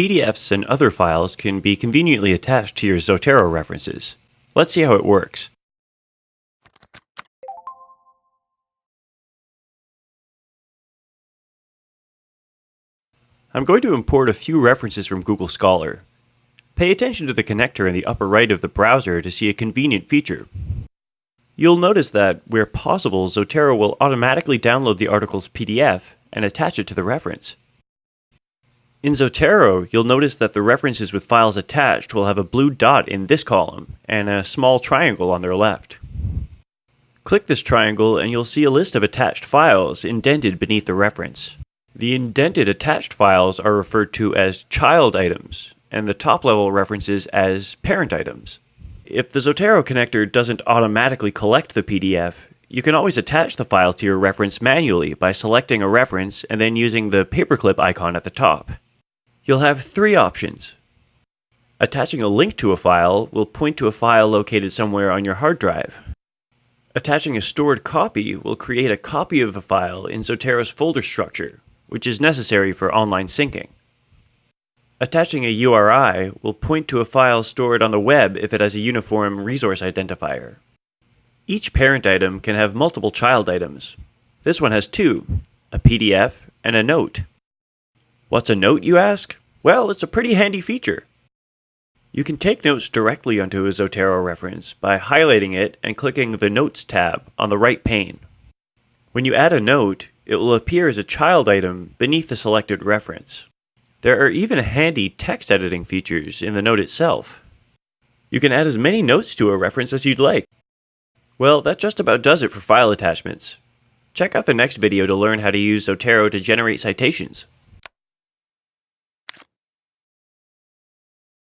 PDFs and other files can be conveniently attached to your Zotero references. Let's see how it works. I'm going to import a few references from Google Scholar. Pay attention to the connector in the upper right of the browser to see a convenient feature. You'll notice that, where possible, Zotero will automatically download the article's PDF and attach it to the reference. In Zotero, you'll notice that the references with files attached will have a blue dot in this column and a small triangle on their left. Click this triangle and you'll see a list of attached files indented beneath the reference. The indented attached files are referred to as child items, and the top-level references as parent items. If the Zotero connector doesn't automatically collect the PDF, you can always attach the file to your reference manually by selecting a reference and then using the paperclip icon at the top. You'll have three options. Attaching a link to a file will point to a file located somewhere on your hard drive. Attaching a stored copy will create a copy of a file in Zotero's folder structure, which is necessary for online syncing. Attaching a URI will point to a file stored on the web if it has a uniform resource identifier. Each parent item can have multiple child items. This one has two, a PDF and a note. What's a note, you ask? Well, it's a pretty handy feature. You can take notes directly onto a Zotero reference by highlighting it and clicking the Notes tab on the right pane. When you add a note, it will appear as a child item beneath the selected reference. There are even handy text editing features in the note itself. You can add as many notes to a reference as you'd like. Well, that just about does it for file attachments. Check out the next video to learn how to use Zotero to generate citations.